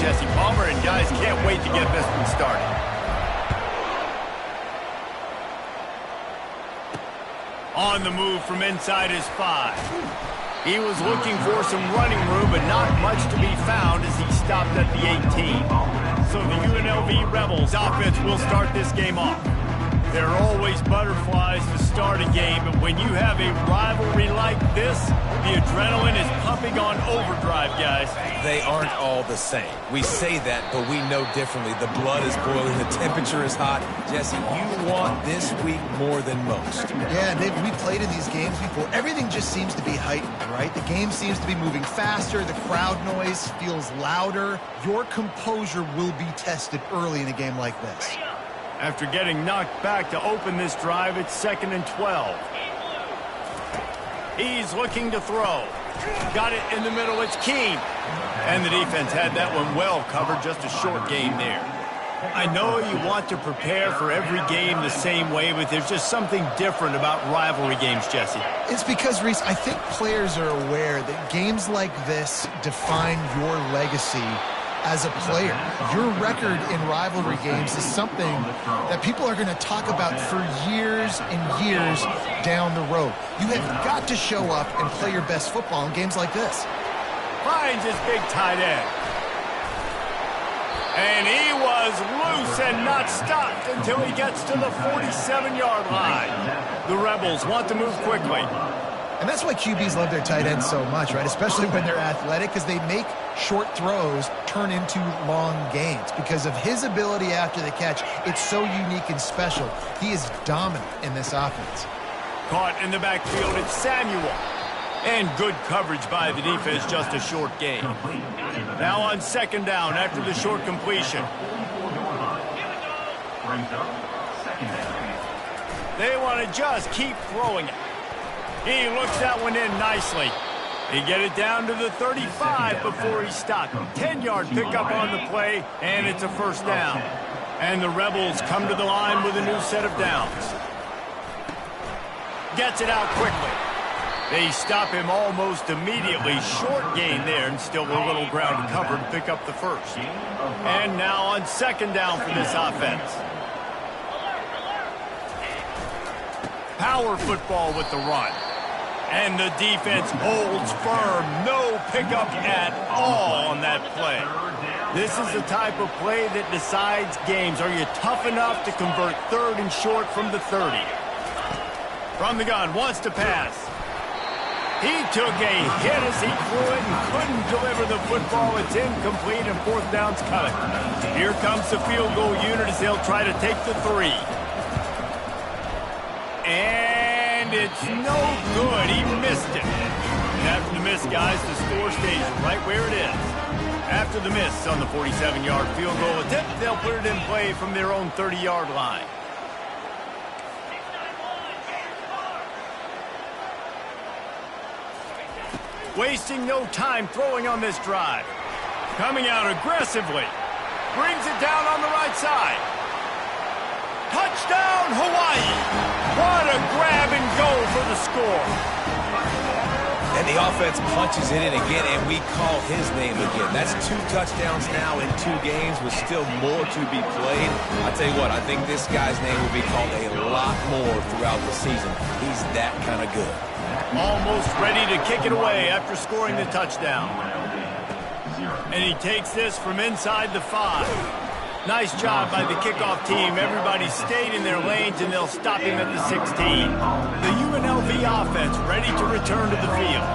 Jesse Palmer, and guys can't wait to get this one started. On the move from inside his 5. He was looking for some running room, but not much to be found as he stopped at the 18. So the UNLV Rebels offense will start this game off. There are always butterflies to start a game, but when you have a rivalry like this, the adrenaline is pumping on overdrive, guys. They aren't all the same. We say that, but we know differently. The blood is boiling, the temperature is hot. Jesse, you want this week more than most. Yeah, David, we played in these games before. Everything just seems to be heightened, right? The game seems to be moving faster. The crowd noise feels louder. Your composure will be tested early in a game like this. After getting knocked back to open this drive, it's 2nd and 12. He's looking to throw. Got it in the middle, it's Keene. And the defense had that one well covered, just a short game there. I know you want to prepare for every game the same way, but there's just something different about rivalry games, Jesse. It's because, Reese, I think players are aware that games like this define your legacy as a player. Your record in rivalry games is something that people are going to talk about for years and years down the road. You have got to show up and play your best football in games like this. Finds his big tight end. And he was loose and not stopped until he gets to the 47-yard line. The Rebels want to move quickly. And that's why QBs love their tight ends so much, right? Especially when they're athletic, because they make short throws turn into long gains. Because of his ability after the catch, it's so unique and special. He is dominant in this offense. Caught in the backfield, it's Samuel. And good coverage by the defense, just a short gain. Now on 2nd down after the short completion. They want to just keep throwing it. He looks that one in nicely. They get it down to the 35 before he stopped. 10-yard pickup on the play, and it's a 1st down. And the Rebels come to the line with a new set of downs. Gets it out quickly. They stop him almost immediately. Short gain there, and still a little ground to cover to pick up the 1st. And now on 2nd down for this offense. Power football with the run. And the defense holds firm. No pickup at all on that play. This is the type of play that decides games. Are you tough enough to convert 3rd and short from the 30? From the gun, wants to pass. He took a hit as he threw it and couldn't deliver the football. It's incomplete, and 4th down's coming. Here comes the field goal unit as they'll try to take the 3. And it's no good. He missed it. And after the miss, guys, the score stays right where it is. After the miss on the 47-yard field goal attempt, they'll put it in play from their own 30-yard line. Wasting no time throwing on this drive. Coming out aggressively. Brings it down on the right side. Touchdown, Hawaii! What a grab and go for the score. And the offense punches it in again, and we call his name again. That's 2 touchdowns now in 2 games with still more to be played. I tell you what, I think this guy's name will be called a lot more throughout the season. He's that kind of good. Almost ready to kick it away after scoring the touchdown. And he takes this from inside the 5. Nice job by the kickoff team. Everybody stayed in their lanes, and they'll stop him at the 16. The UNLV offense ready to return to the field.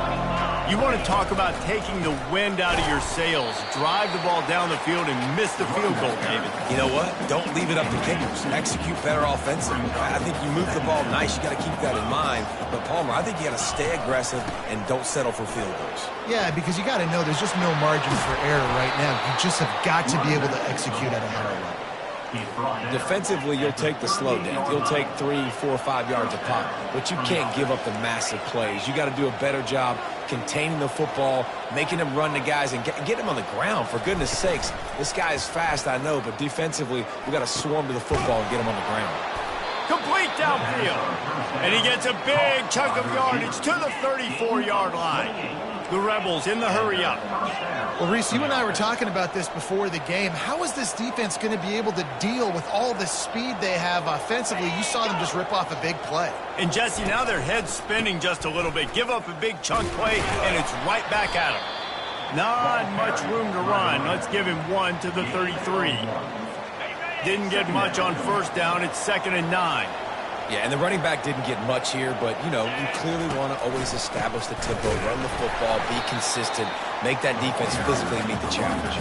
You want to talk about taking the wind out of your sails. Drive the ball down the field and miss the field goal, David. You know what? Don't leave it up to kickers. Execute better offensively. I think you move the ball nice. You got to keep that in mind. But, Palmer, I think you got to stay aggressive and don't settle for field goals. Yeah, because you got to know there's just no margin for error right now. You just have got to be able to execute at a higher level. Defensively, you'll take the slow down. You'll take 3, 4, 5 yards a pop, but you can't give up the massive plays. You got to do a better job containing the football, making them run the guys, and get them on the ground. For goodness sakes, this guy is fast, I know, but defensively, we got to swarm to the football and get him on the ground. Complete downfield. And he gets a big chunk of yardage to the 34-yard line. The Rebels in the hurry-up. Well, Reese, you and I were talking about this before the game. How is this defense going to be able to deal with all the speed they have offensively? You saw them just rip off a big play. And, Jesse, now their head's spinning just a little bit. Give up a big chunk play, and it's right back at them. Not much room to run. Let's give him 1 to the 33. Didn't get much on first down. It's 2nd and 9. Yeah, and the running back didn't get much here, but, you know, you clearly want to always establish the tempo, run the football, be consistent, make that defense physically meet the challenge.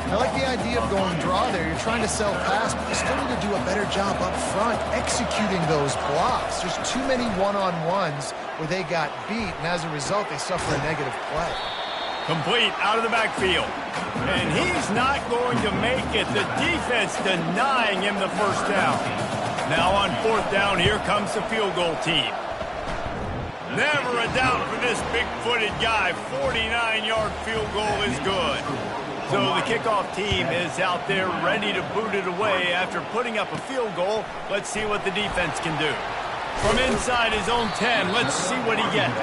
I like the idea of going draw there. You're trying to sell pass, but you still need to do a better job up front executing those blocks. There's too many one-on-ones where they got beat, and as a result, they suffer a negative play. Complete out of the backfield. And he's not going to make it. The defense denying him the first down. Now on 4th down, here comes the field goal team. Never a doubt for this big-footed guy. 49-yard field goal is good. So the kickoff team is out there ready to boot it away after putting up a field goal. Let's see what the defense can do. From inside his own 10, let's see what he gets.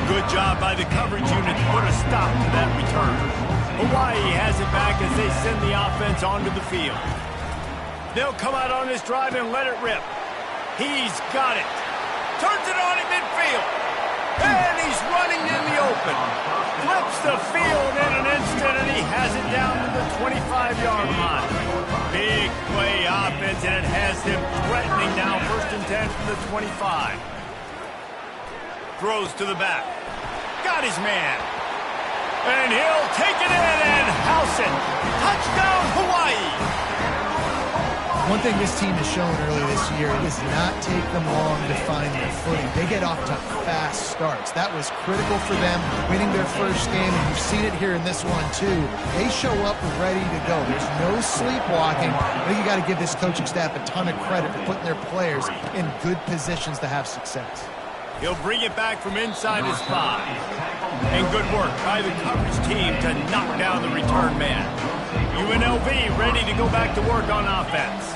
Good job by the coverage unit to put a stop to that return. Hawaii has it back as they send the offense onto the field. They'll come out on this drive and let it rip. He's got it. Turns it on in midfield. And he's running in the open. Flips the field in an instant, and he has it down to the 25-yard line. Big play offense, and it has him threatening now. 1st and 10 from the 25. Throws to the back. Got his man. And he'll take it in and house it. Touchdown, Hawaii. One thing this team has shown earlier this year, it does not take them long to find their footing. They get off to fast starts. That was critical for them, winning their first game, and you've seen it here in this one too. They show up ready to go. There's no sleepwalking. I think you got to give this coaching staff a ton of credit for putting their players in good positions to have success. He'll bring it back from inside his 5. And good work by the coverage team to knock down the return man. UNLV ready to go back to work on offense.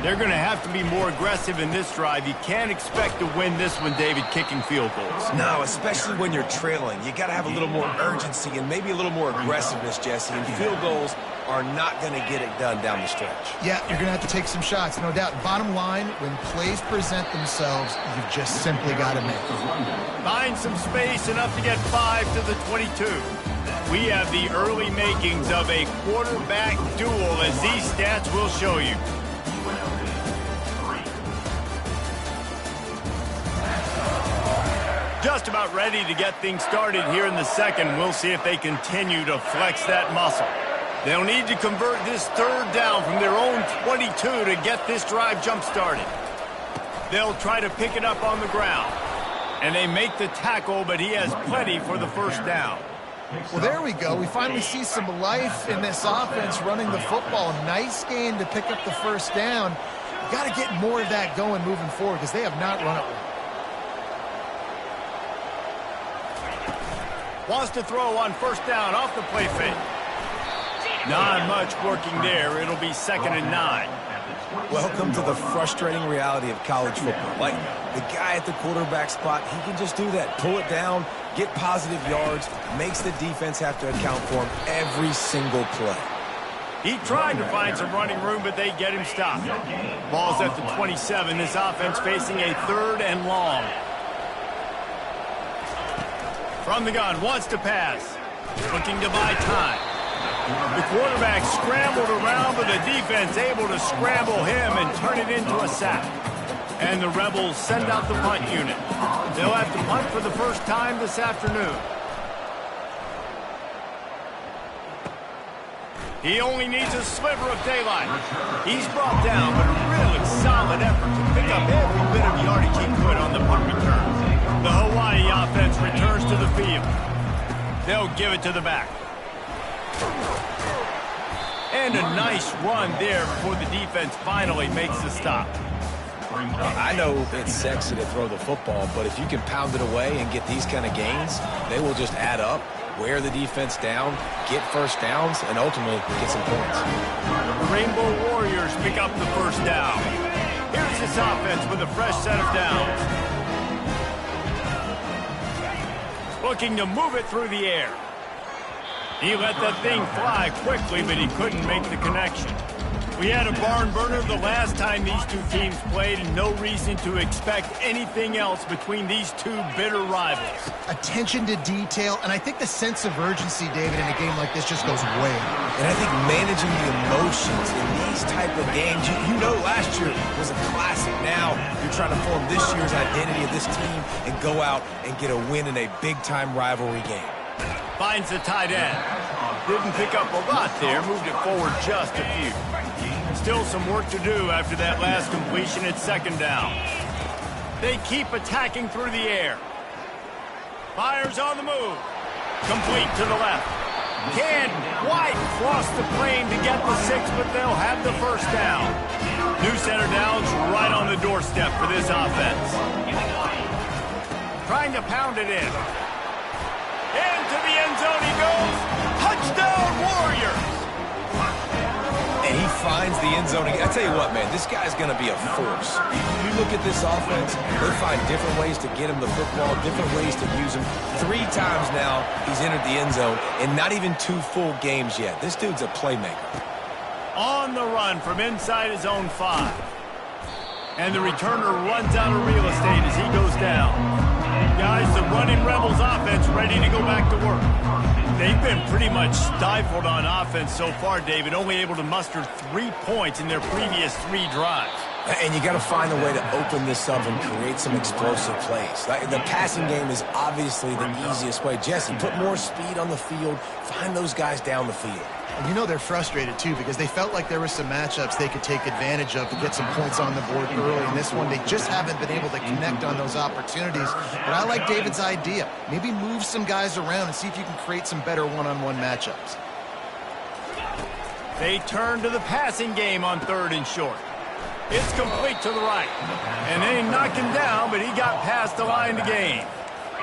They're going to have to be more aggressive in this drive. You can't expect to win this one, David, kicking field goals. No, especially when you're trailing. You got to have a little more urgency and maybe a little more aggressiveness, Jesse. And field goals are not going to get it done down the stretch. Yeah, you're going to have to take some shots, no doubt. Bottom line, when plays present themselves, you've just simply got to make them. Find some space, enough to get 5 to the 22. We have the early makings of a quarterback duel, as these stats will show you. Just about ready to get things started here in the second. We'll see if they continue to flex that muscle. They'll need to convert this 3rd down from their own 22 to get this drive jump-started. They'll try to pick it up on the ground. And they make the tackle, but he has plenty for the first down. Well, there we go. We finally see some life in this offense running the football. Nice game to pick up the first down. Got to get more of that going moving forward because they have not run it well. Wants to throw on 1st down off the play fake. Not much working there. It'll be 2nd and 9. Welcome to the frustrating reality of college football. Like, the guy at the quarterback spot, he can just do that. Pull it down, get positive yards, makes the defense have to account for him every single play. He tried to find some running room, but they get him stopped. Ball's at the 27. This offense facing a 3rd and long. From the gun, wants to pass. Looking to buy time. The quarterback scrambled around, but the defense able to scramble him and turn it into a sack. And the Rebels send out the punt unit. They'll have to punt for the first time this afternoon. He only needs a sliver of daylight. He's brought down, but a really solid effort to pick up every bit of yardage he could on the punt return. The Hawaii offense returns to the field. They'll give it to the back. And a nice run there before the defense finally makes the stop. I know it's sexy to throw the football, but if you can pound it away and get these kind of gains, they will just add up, wear the defense down, get first downs, and ultimately get some points. The Rainbow Warriors pick up the first down. Here's this offense with a fresh set of downs. Looking to move it through the air. He let that thing fly quickly, but he couldn't make the connection. We had a barn burner the last time these two teams played, and no reason to expect anything else between these two bitter rivals. Attention to detail, and I think the sense of urgency, David, in a game like this just goes way up. And I think managing the emotions in these type of games, you know last year was a classic. Now you're trying to form this year's identity of this team and go out and get a win in a big-time rivalry game. Finds the tight end. Didn't pick up a lot there, moved it forward just a few. Still some work to do after that last completion at second down. They keep attacking through the air. Fires on the move. Complete to the left. Can't quite cross the plane to get the 6, but they'll have the first down. New center downs right on the doorstep for this offense. Trying to pound it in. Into the end zone he goes. Touchdown, Warriors! And he finds the end zone again. I tell you what, man, this guy's going to be a force. You look at this offense, they find different ways to get him the football, different ways to use him. 3 times now he's entered the end zone, and not even 2 full games yet. This dude's a playmaker. On the run from inside his own 5. And the returner runs out of real estate as he goes down. Guys, the running Rebels offense ready to go back to work. They've been pretty much stifled on offense so far, David, only able to muster 3 points in their previous 3 drives. And you got to find a way to open this up and create some explosive plays. The passing game is obviously the easiest way. Jesse, put more speed on the field. Find those guys down the field. And you know they're frustrated, too, because they felt like there were some matchups they could take advantage of to get some points on the board early. In this one, they just haven't been able to connect on those opportunities. But I like David's idea. Maybe move some guys around and see if you can create some better one-on-one matchups. They turn to the passing game on 3rd and short. It's complete to the right. And they knock him down, but he got past the line to gain.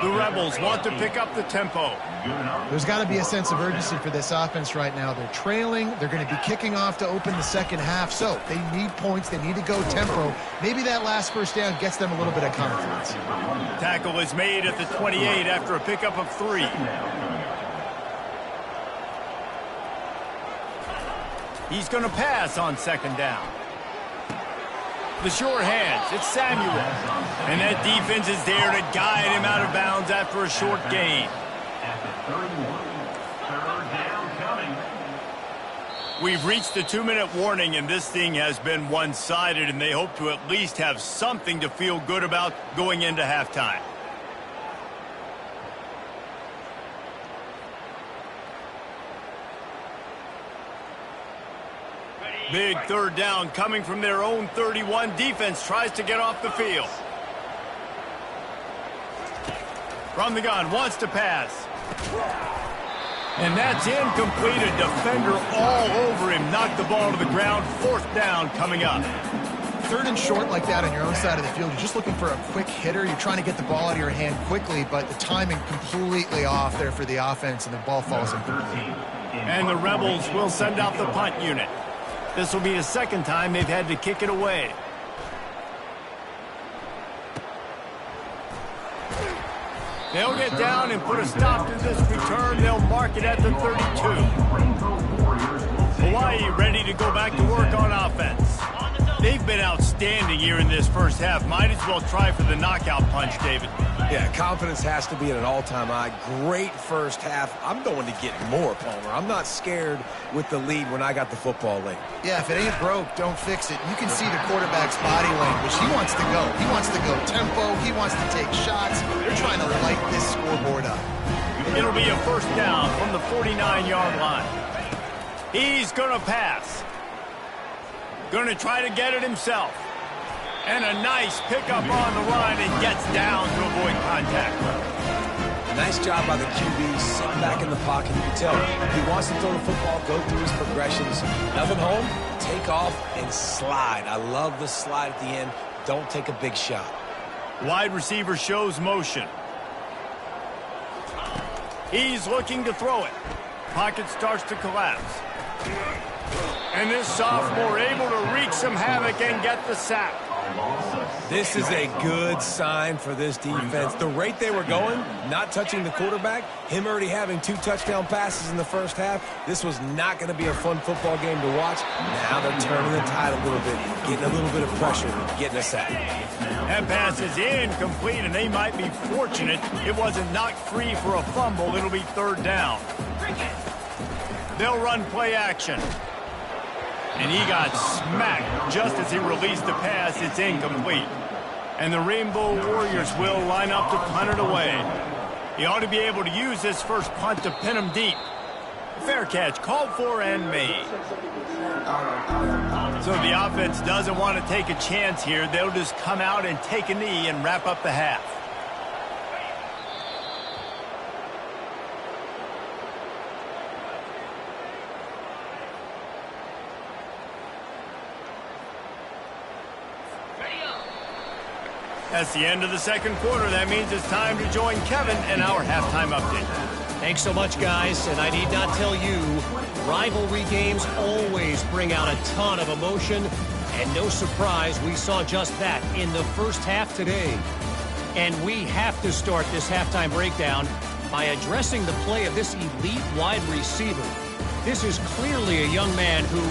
The Rebels want to pick up the tempo. There's got to be a sense of urgency for this offense right now. They're trailing. They're going to be kicking off to open the second half. So they need points. They need to go tempo. Maybe that last first down gets them a little bit of confidence. Tackle is made at the 28 after a pickup of 3. He's going to pass on 2nd down. The sure hands, it's Samuel. And that defense is there to guide him out of bounds after a short gain. We've reached the 2-minute warning, and this thing has been one-sided, and they hope to at least have something to feel good about going into halftime. Big 3rd down coming from their own 31. Defense tries to get off the field. From the gun, wants to pass. And that's incomplete. A defender all over him. Knocked the ball to the ground. 4th down coming up. 3rd and short like that on your own side of the field. You're just looking for a quick hitter. You're trying to get the ball out of your hand quickly, but the timing completely off there for the offense, and the ball falls incomplete. And the Rebels will send out the punt unit. This will be the 2nd time they've had to kick it away. They'll get down and put a stop to this return. They'll mark it at the 32. Hawaii ready to go back to work on offense. They've been outstanding here in this first half. Might as well try for the knockout punch, David. Yeah, confidence has to be at an all-time high. Great first half. I'm going to get more, Palmer. I'm not scared with the lead when I got the football late. Yeah, if it ain't broke, don't fix it. You can see the quarterback's body language. He wants to go. He wants to go tempo. He wants to take shots. They're trying to light this scoreboard up. It'll be a 1st down from the 49-yard line. He's going to pass. Going to try to get it himself. And a nice pickup on the run and gets down to avoid contact. Nice job by the QB, sitting back in the pocket. You can tell he wants to throw the football, go through his progressions. Nothing home, take off, and slide. I love the slide at the end. Don't take a big shot. Wide receiver shows motion. He's looking to throw it. Pocket starts to collapse. And this sophomore able to wreak some havoc and get the sack. This is a good sign for this defense. The rate they were going, not touching the quarterback, him already having 2 touchdown passes in the first half, this was not going to be a fun football game to watch. Now they're turning the tide a little bit, getting a little bit of pressure, getting a sack. That pass is incomplete, and they might be fortunate it wasn't knocked free for a fumble. It'll be 3rd down. They'll run play action. And he got smacked just as he released the pass. It's incomplete. And the Rainbow Warriors will line up to punt it away. He ought to be able to use this first punt to pin him deep. Fair catch, called for and made. So the offense doesn't want to take a chance here. They'll just come out and take a knee and wrap up the half. That's the end of the second quarter. That means it's time to join Kevin and our halftime update. Thanks so much, guys. And I need not tell you, rivalry games always bring out a ton of emotion. And no surprise, we saw just that in the first half today. And we have to start this halftime breakdown by addressing the play of this elite wide receiver. This is clearly a young man who,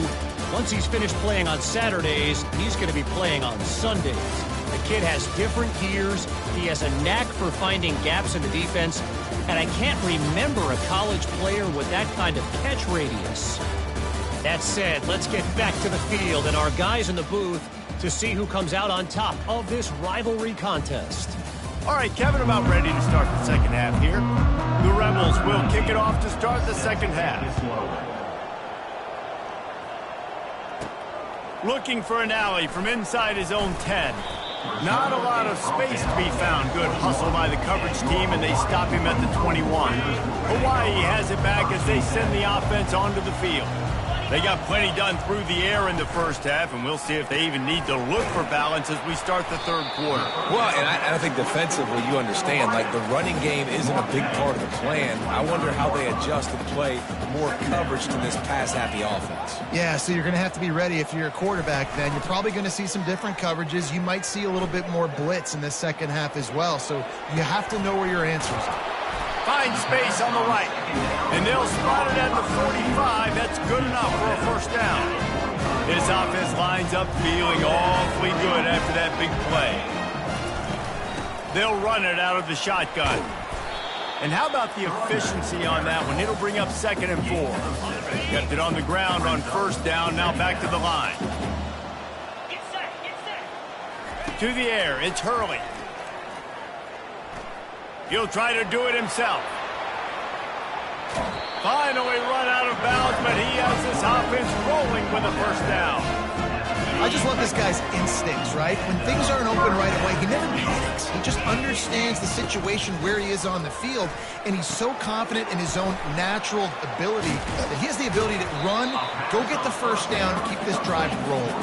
once he's finished playing on Saturdays, he's going to be playing on Sundays. The kid has different gears. He has a knack for finding gaps in the defense. And I can't remember a college player with that kind of catch radius. That said, let's get back to the field and our guys in the booth to see who comes out on top of this rivalry contest. All right, Kevin, about ready to start the second half here. The Rebels will kick it off to start the second half. Looking for an alley from inside his own 10. Not a lot of space to be found. Good hustle by the coverage team, and they stop him at the 21. Hawaii has it back as they send the offense onto the field. They got plenty done through the air in the first half, and we'll see if they even need to look for balance as we start the third quarter. Well, and I think defensively, you understand, like the running game isn't a big part of the plan. I wonder how they adjust and play more coverage to this pass-happy offense. Yeah, so you're going to have to be ready if you're a quarterback then. You're probably going to see some different coverages. You might see a little bit more blitz in the second half as well, so you have to know where your answers are. Find space on the right. And they'll spot it at the 45. That's good enough for a first down. This offense lines up feeling awfully good after that big play. They'll run it out of the shotgun. And how about the efficiency on that one? It'll bring up 2nd and 4. Kept it on the ground on first down. Now back to the line. To the air. It's Hurley. He'll try to do it himself. Finally run out of bounds, but he has this offense rolling with a first down. I just love this guy's instincts, right? When things aren't open right away, he never panics. He just understands the situation where he is on the field, and he's so confident in his own natural ability that he has the ability to run, go get the first down, and keep this drive rolling.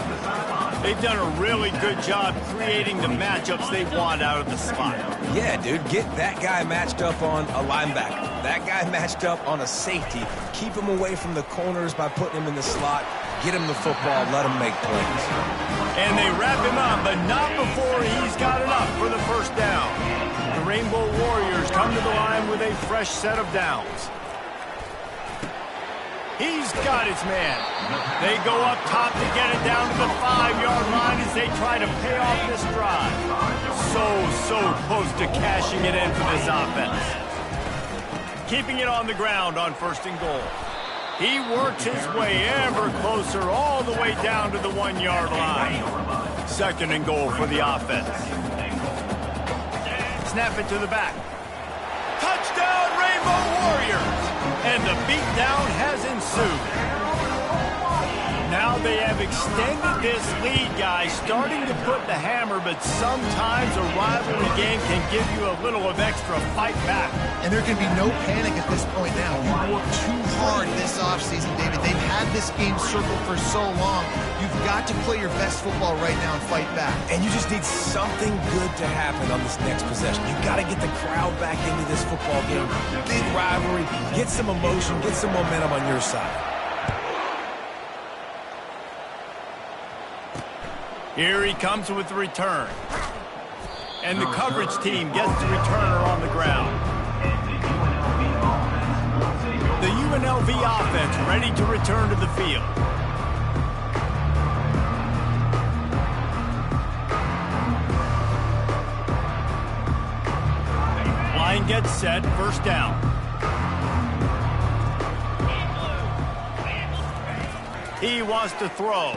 They've done a really good job creating the matchups they want out of the slot. Yeah, dude, get that guy matched up on a linebacker. That guy matched up on a safety. Keep him away from the corners by putting him in the slot. Get him the football, let him make plays. And they wrap him up, but not before he's got enough for the first down. The Rainbow Warriors come to the line with a fresh set of downs. He's got his man. They go up top to get it down to the 5-yard line as they try to pay off this drive. So close to cashing it in for this offense. Keeping it on the ground on 1st and goal. He works his way ever closer all the way down to the 1-yard line. 2nd and goal for the offense. Snap it to the back. Touchdown, Rainbow Warriors! And the beatdown has ensued. Now they have extended this lead, guys, starting to put the hammer, but sometimes a rivalry game can give you a little of extra fight back. And there can be no panic at this point now. You worked too hard this offseason, David. They've had this game circled for so long. You've got to play your best football right now and fight back. And you just need something good to happen on this next possession. You got to get the crowd back into this football game. Big rivalry. Get some emotion. Get some momentum on your side. Here he comes with the return. And the coverage team gets the returner on the ground. The UNLV offense ready to return to the field. Line gets set, first down. He wants to throw.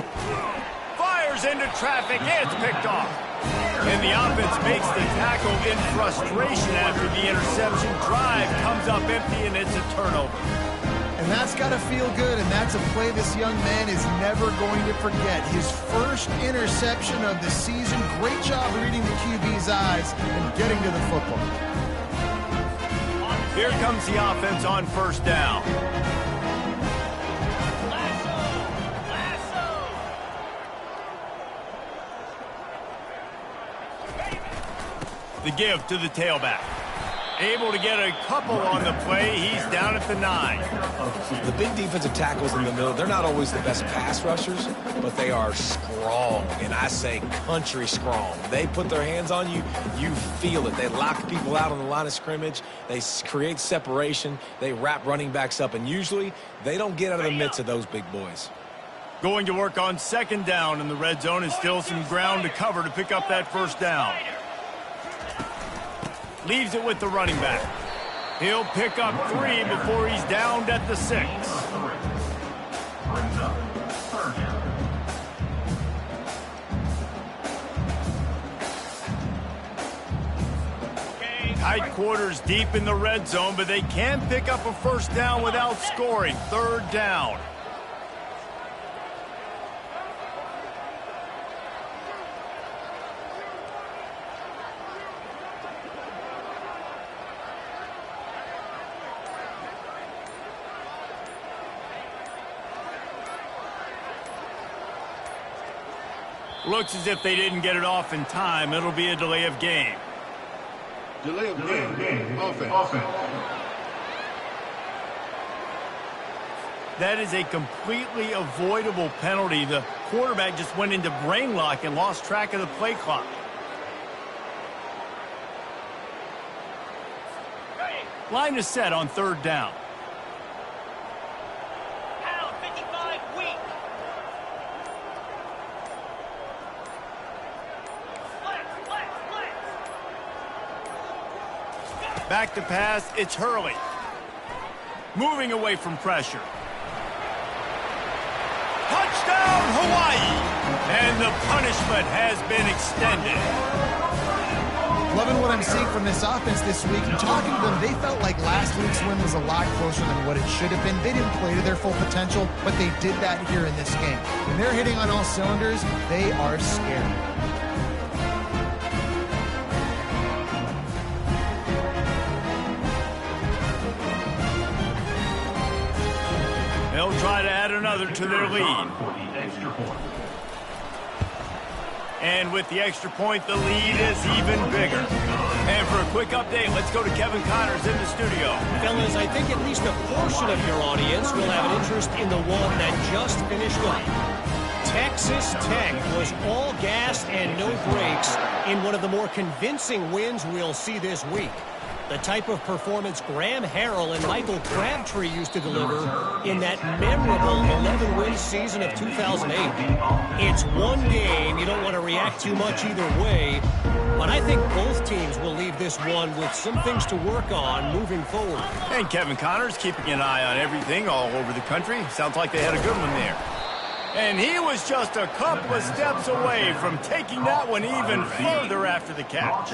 Fires into traffic, it's picked off. And the offense makes the tackle in frustration after the interception. Drive comes up empty, and it's a turnover. And that's got to feel good, and that's a play this young man is never going to forget. His first interception of the season. Great job reading the QB's eyes and getting to the football. Here comes the offense on first down. The give to the tailback. Able to get a couple on the play. He's down at the 9. The big defensive tackles in the middle, they're not always the best pass rushers, but they are strong, and I say country strong. They put their hands on you, you feel it. They lock people out on the line of scrimmage. They create separation. They wrap running backs up, and usually they don't get out of the midst of those big boys. Going to work on second down in the red zone, and still some ground to cover to pick up that first down. Leaves it with the running back. He'll pick up 3 before he's downed at the 6. Tight quarters deep in the red zone, but they can pick up a first down without scoring. Third down. Looks as if they didn't get it off in time. It'll be a delay of game. Delay of game. Offense. That is a completely avoidable penalty. The quarterback just went into brain lock and lost track of the play clock. Line is set on third down. Back to pass, it's Hurley. Moving away from pressure. Touchdown, Hawaii! And the punishment has been extended. Loving what I'm seeing from this offense this week. And talking to them, they felt like last week's win was a lot closer than what it should have been. They didn't play to their full potential, but they did that here in this game. When they're hitting on all cylinders, they are scary. They'll try to add another to their lead. And with the extra point, the lead is even bigger. And for a quick update, let's go to Kevin Connors in the studio. Fellas, I think at least a portion of your audience will have an interest in the one that just finished up. Texas Tech was all gas and no brakes in one of the more convincing wins we'll see this week. The type of performance Graham Harrell and Michael Crabtree used to deliver in that memorable 11-win season of 2008. It's one game. You don't want to react too much either way. But I think both teams will leave this one with some things to work on moving forward. And Kevin Connors keeping an eye on everything all over the country. Sounds like they had a good one there. And he was just a couple of steps away from taking that one even further after the catch.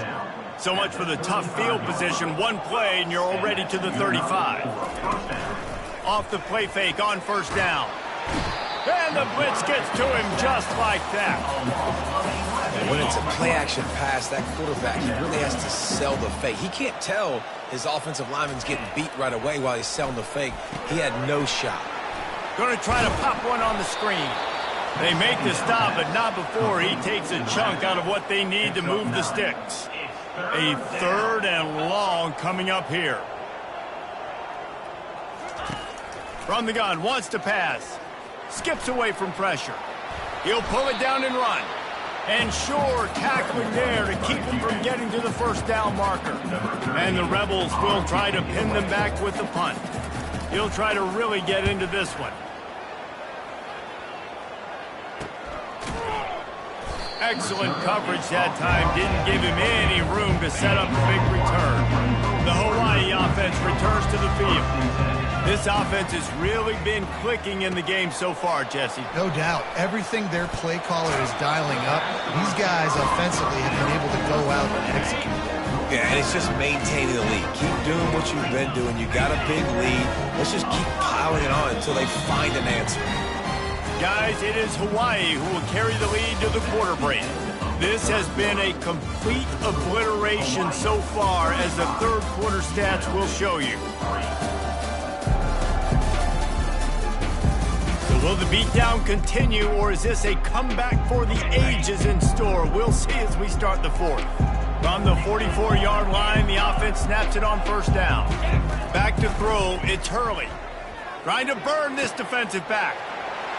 So much for the tough field position. One play, and you're already to the 35. Off the play fake on first down. And the blitz gets to him just like that. When it's a play-action pass, that quarterback, he really has to sell the fake. He can't tell his offensive lineman's getting beat right away while he's selling the fake. He had no shot. Going to try to pop one on the screen. They make the stop, but not before he takes a chunk out of what they need to move the sticks. A third and long coming up here. From the gun, wants to pass. Skips away from pressure. He'll pull it down and run. And sure, tackling there to keep them from getting to the first down marker. And the Rebels will try to pin them back with the punt. He'll try to really get into this one. Excellent coverage that time. Didn't give him any room to set up a big return. The Hawaii offense returns to the field. This offense has really been clicking in the game so far, Jesse. No doubt. Everything their play caller is dialing up, these guys offensively have been able to go out and execute. Yeah, and it's just maintaining the lead. Keep doing what you've been doing. You got a big lead. Let's just keep piling it on until they find an answer. Guys, it is Hawaii who will carry the lead to the quarter break. This has been a complete obliteration so far, as the third quarter stats will show you. So will the beatdown continue, or is this a comeback for the ages in store? We'll see as we start the fourth. From the 44-yard line, the offense snaps it on first down. Back to throw, it's Hurley. Trying to burn this defensive back.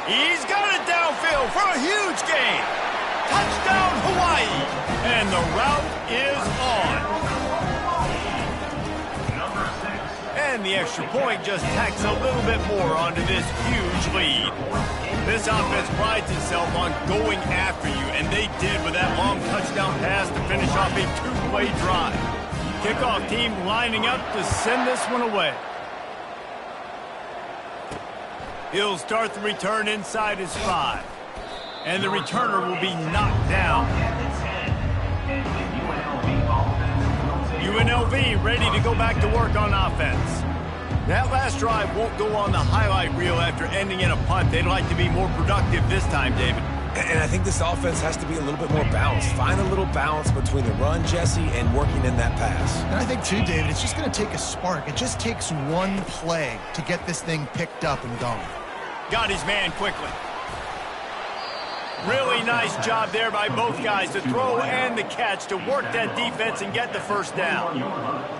He's got it downfield for a huge gain. Touchdown, Hawaii. And the route is on. And the extra point just tacks a little bit more onto this huge lead. This offense prides itself on going after you, and they did with that long touchdown pass to finish off a two-play drive. Kickoff team lining up to send this one away. He'll start the return inside his 5. And the returner will be knocked down. UNLV ready to go back to work on offense. That last drive won't go on the highlight reel after ending in a punt. They'd like to be more productive this time, David. And I think this offense has to be a little bit more balanced. Find a little balance between the run, Jesse, and working in that pass. And I think, too, David, it's just going to take a spark. It just takes one play to get this thing picked up and going. Got his man quickly. Really nice job there by both guys, the throw and the catch, to work that defense and get the first down.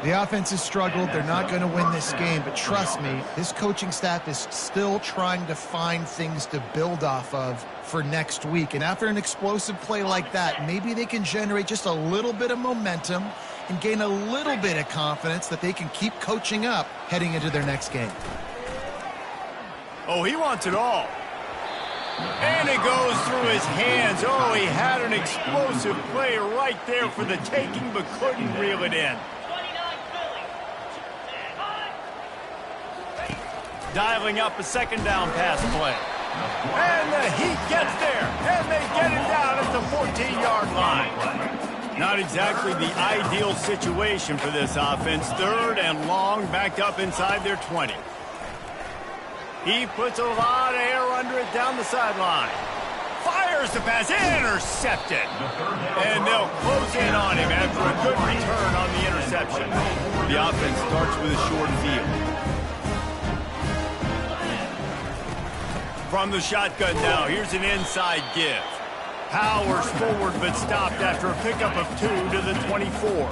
The offense has struggled. They're not going to win this game, but trust me, this coaching staff is still trying to find things to build off of for next week. And after an explosive play like that, maybe they can generate just a little bit of momentum and gain a little bit of confidence that they can keep coaching up heading into their next game. Oh, he wants it all. And it goes through his hands. Oh, he had an explosive play right there for the taking, but couldn't reel it in. Dialing up a second down pass play. And the Heat gets there. And they get it down at the 14-yard line. Not exactly the ideal situation for this offense. Third and long, backed up inside their 20. He puts a lot of air under it down the sideline. Fires the pass, intercepted. And they'll close in on him after a good return on the interception. The offense starts with a short field. From the shotgun now, here's an inside give. Powers forward but stopped after a pickup of 2 to the 24.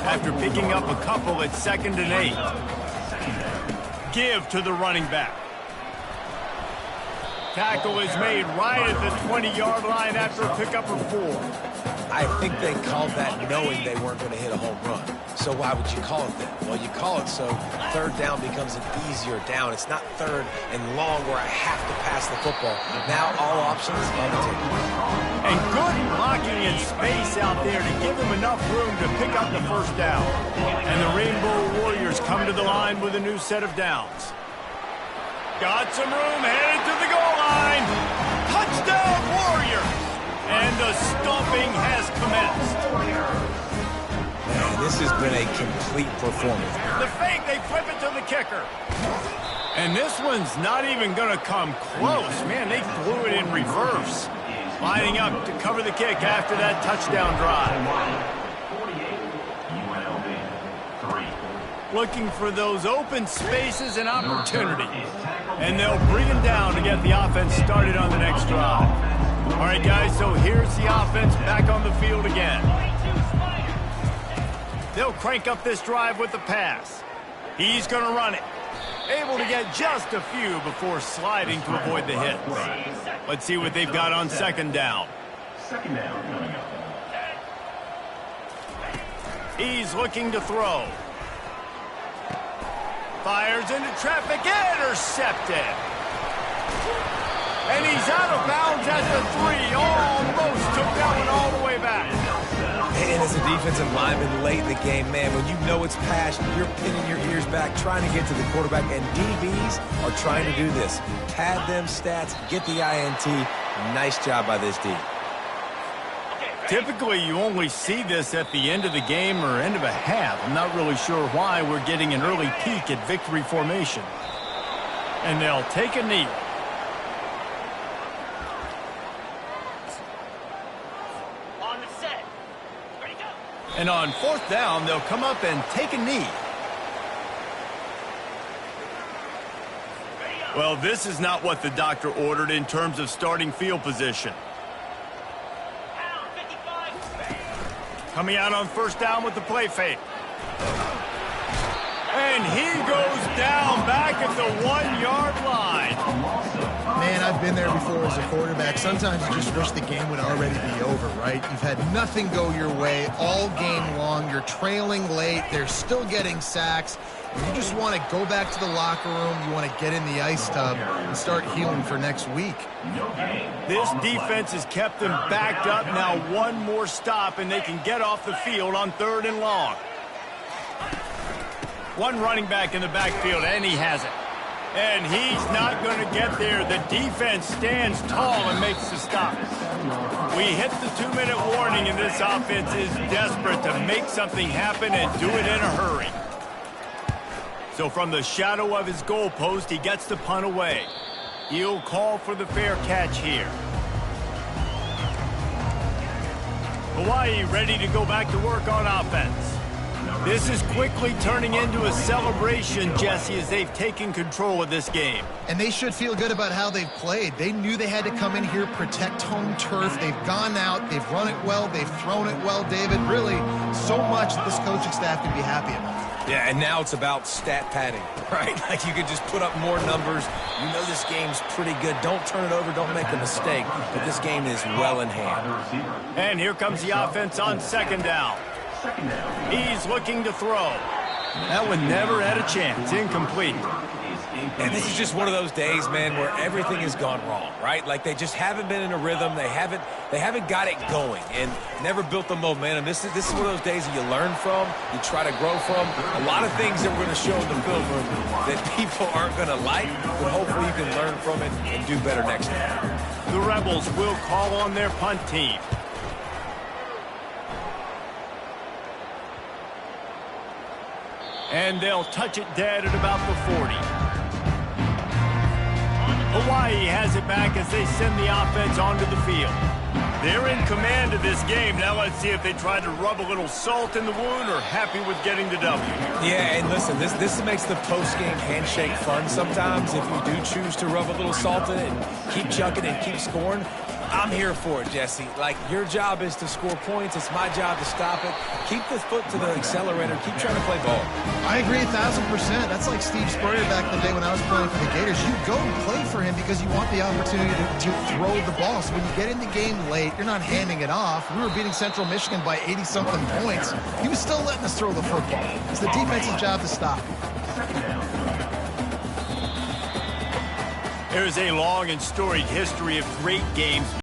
After picking up a couple at 2nd and 8. Give to the running back. Tackle is made right at the 20-yard line after a pickup of 4. I think they called that knowing they weren't going to hit a home run. So why would you call it that? Well, you call it so third down becomes an easier down. It's not third and long where I have to pass the football. Now all options are on the table. And good blocking in space out there to give him enough room to pick up the first down. And the Rainbow Warriors come to the line with a new set of downs. Got some room, headed to the goal line. Touchdown, Warriors! And the stomping has commenced. Man, this has been a complete performance. The fake, they flip it to the kicker. And this one's not even going to come close. Man, they threw it in reverse. Lining up to cover the kick after that touchdown drive. Looking for those open spaces and opportunities. And they'll bring him down to get the offense started on the next drive. All right, guys, so here's the offense back on the field again. They'll crank up this drive with the pass. He's going to run it. Able to get just a few before sliding to avoid the hit. Let's see what they've got on second down. Second down coming up. He's looking to throw. Fires into traffic, intercepted. And he's out of bounds at the 3. Almost took that one all the way back. And as a defensive lineman late in the game, man, when you know it's passed, you're pinning your ears back, trying to get to the quarterback, and DBs are trying to do this. Pad them stats, get the INT. Nice job by this D. Typically, you only see this at the end of the game or end of a half. I'm not really sure why we're getting an early peek at victory formation. And they'll take a knee. On the set. Ready, go. And on 4th down, they'll come up and take a knee. Well, this is not what the doctor ordered in terms of starting field position. Coming out on 1st down with the play fake. And he goes down back at the 1-yard line. Man, I've been there before as a quarterback. Sometimes you just wish the game would already be over, right? You've had nothing go your way all game long. You're trailing late. They're still getting sacks. You just want to go back to the locker room. You want to get in the ice tub and start healing for next week. This defense has kept them backed up. Now one more stop, and they can get off the field on 3rd and long. One running back in the backfield, and he has it. And he's not going to get there. The defense stands tall and makes the stop. We hit the 2-minute warning, and this offense is desperate to make something happen and do it in a hurry. So from the shadow of his goalpost, he gets the punt away. He'll call for the fair catch here. Hawaii ready to go back to work on offense. This is quickly turning into a celebration, Jesse, as they've taken control of this game. And they should feel good about how they've played. They knew they had to come in here, protect home turf. They've gone out, they've run it well, they've thrown it well, David. Really, so much that this coaching staff can be happy about. Yeah, and now it's about stat padding, right? Like you could just put up more numbers. You know this game's pretty good. Don't turn it over. Don't make a mistake. But this game is well in hand. And here comes the offense on 2nd down. He's looking to throw. That one never had a chance. Incomplete. And this is just one of those days, man, where everything has gone wrong, right? Like they just haven't been in a rhythm. They haven't got it going and never built the momentum. This is one of those days that you learn from, you try to grow from. A lot of things that we're going to show in the film room that people aren't going to like, but hopefully you can learn from it and do better next time. The Rebels will call on their punt team. And they'll touch it dead at about the 40. Hawaii has it back as they send the offense onto the field. They're in command of this game. Now let's see if they try to rub a little salt in the wound or happy with getting the W. Yeah, and listen, this makes the post-game handshake fun sometimes. If you do choose to rub a little salt in it and keep chucking and keep scoring, I'm here for it, Jesse. Like, your job is to score points. It's my job to stop it. Keep the foot to the accelerator. Keep trying to play ball. I agree 1,000%. That's like Steve Spurrier back in the day when I was playing for the Gators. You go and play for him because you want the opportunity to throw the ball. So when you get in the game late, you're not handing it off. We were beating Central Michigan by 80-something points. He was still letting us throw the football. It's the defense's job to stop. There's a long and storied history of great games